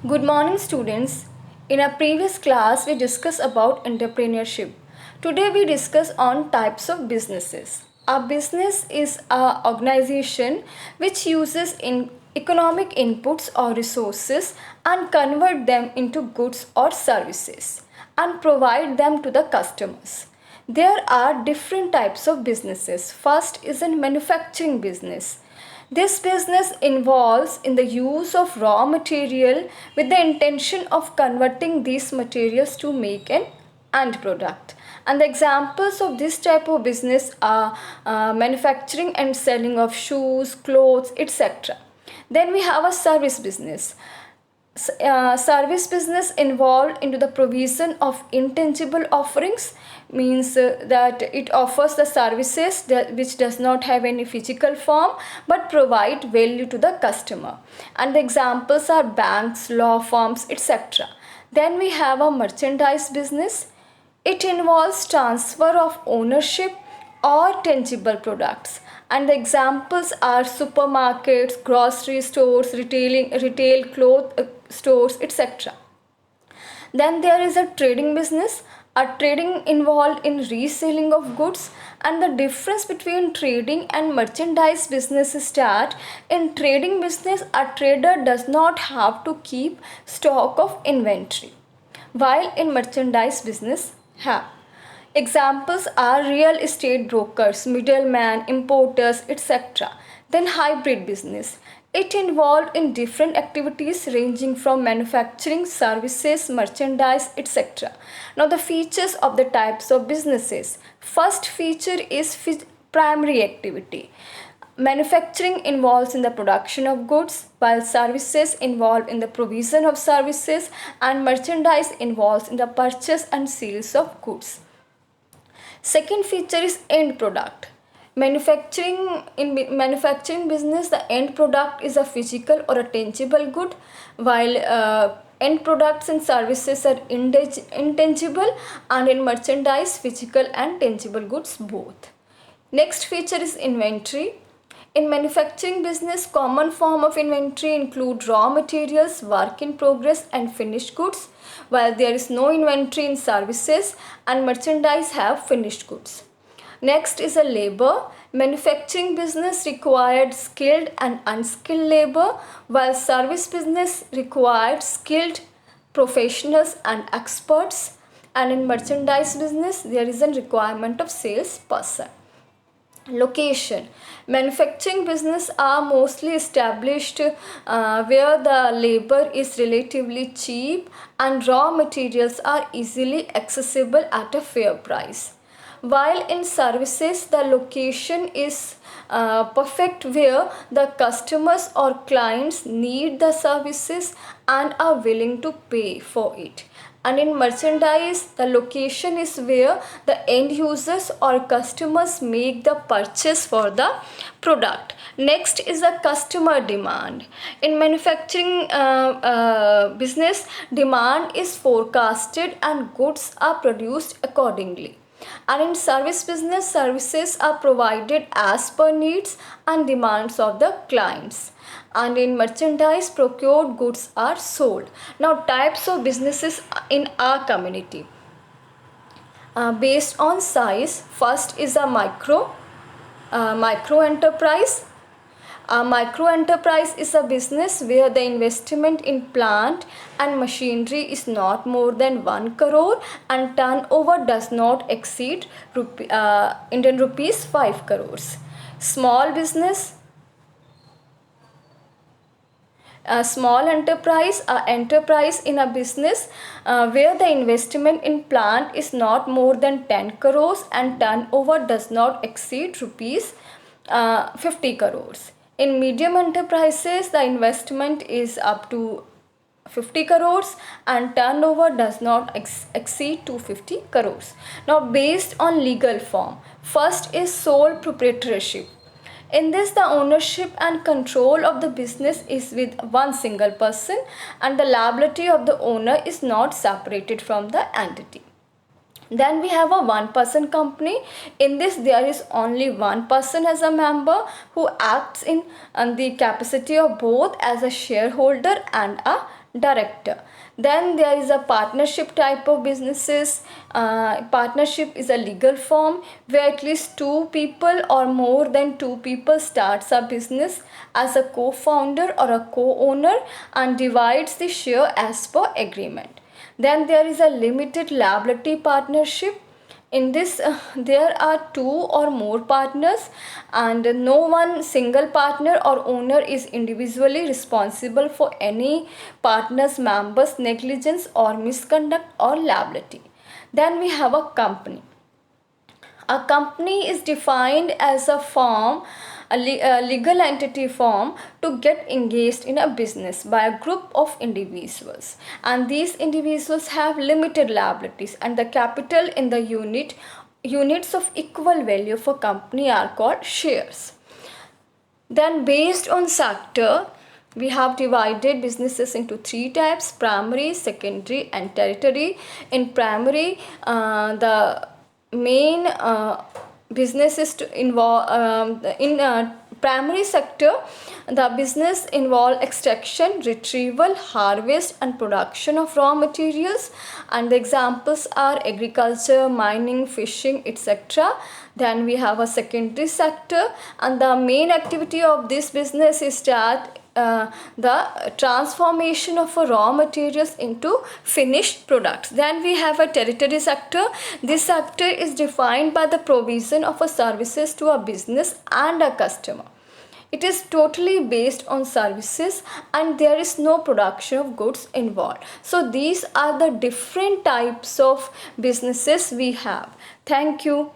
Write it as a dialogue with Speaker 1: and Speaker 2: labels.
Speaker 1: Good morning, students. In our previous class, we discussed about entrepreneurship. Today, we discuss on types of businesses. A business is a organization which uses economic inputs or resources and convert them into goods or services and provide them to the customers. There are different types of businesses. First is a manufacturing business. This business involves in the use of raw material with the intention of converting these materials to make an end product. And the examples of this type of business are manufacturing and selling of shoes, clothes, etc. Then we have a service business. Service business involved into the provision of intangible offerings means that it offers the services which does not have any physical form but provide value to the customer, and the examples are banks, law firms, etc. Then we have a merchandise business. It involves transfer of ownership or tangible products, and the examples are supermarkets, grocery stores, retail cloth stores, etc. Then there is a trading business. A trading involved in reselling of goods, and the difference between trading and merchandise business is that in trading business a trader does not have to keep stock of inventory, while in merchandise business have. Examples are real estate brokers, middlemen, importers, etc. Then hybrid business. It involved in different activities ranging from manufacturing, services, merchandise, etc. Now the features of the types of businesses. First feature is primary activity. Manufacturing involves in the production of goods, while services involve in the provision of services, and merchandise involves in the purchase and sales of goods. Second feature is end product. Manufacturing business, the end product is a physical or a tangible good, while end products and services are intangible, and in merchandise physical and tangible goods both. Next feature is inventory. In manufacturing business, common form of inventory include raw materials, work in progress, and finished goods, while there is no inventory in services, and merchandise have finished goods. Next is a labor. Manufacturing business required skilled and unskilled labor, while service business required skilled professionals and experts, and in merchandise business there is a requirement of salesperson. Location. Manufacturing business are mostly established where the labor is relatively cheap and raw materials are easily accessible at a fair price, while in services the location is perfect where the customers or clients need the services and are willing to pay for it, and in merchandise the location is where the end users or customers make the purchase for the product. Next is the customer demand. In manufacturing business, demand is forecasted and goods are produced accordingly, and in service business services are provided as per needs and demands of the clients, and in merchandise procured goods are sold. Now types of businesses in our community based on size. First is a micro enterprise. A micro enterprise is a business where the investment in plant and machinery is not more than 1 crore and turnover does not exceed Indian rupees 5 crores. Small business. A small enterprise, a enterprise in a business where the investment in plant is not more than 10 crores and turnover does not exceed rupees 50 crores. In medium enterprises, the investment is up to 50 crores and turnover does not exceed 250 crores. Now based on legal form, first is sole proprietorship. In this, the ownership and control of the business is with one single person and the liability of the owner is not separated from the entity. Then we have a one-person company. In this, there is only one person as a member who acts in the capacity of both as a shareholder and a director. Then there is a partnership type of businesses. Partnership is a legal form where at least two people or more than two people starts a business as a co-founder or a co-owner and divides the share as per agreement. Then there is a limited liability partnership. In this there are two or more partners and no one single partner or owner is individually responsible for any partner's members negligence or misconduct or liability. Then we have a company. A company is defined as a firm, a legal entity form to get engaged in a business by a group of individuals, and these individuals have limited liabilities, and the capital in the units of equal value for company are called shares. Then based on sector, we have divided businesses into three types: primary, secondary and tertiary. In primary, the main business is to involve in primary sector, the business involve extraction, retrieval, harvest and production of raw materials, and the examples are agriculture, mining, fishing, etc. Then we have a secondary sector, and the main activity of this business is that the transformation of raw materials into finished products. Then we have a tertiary sector. This sector is defined by the provision of a services to a business and a customer. It is totally based on services and there is no production of goods involved. So these are the different types of businesses we have. Thank you.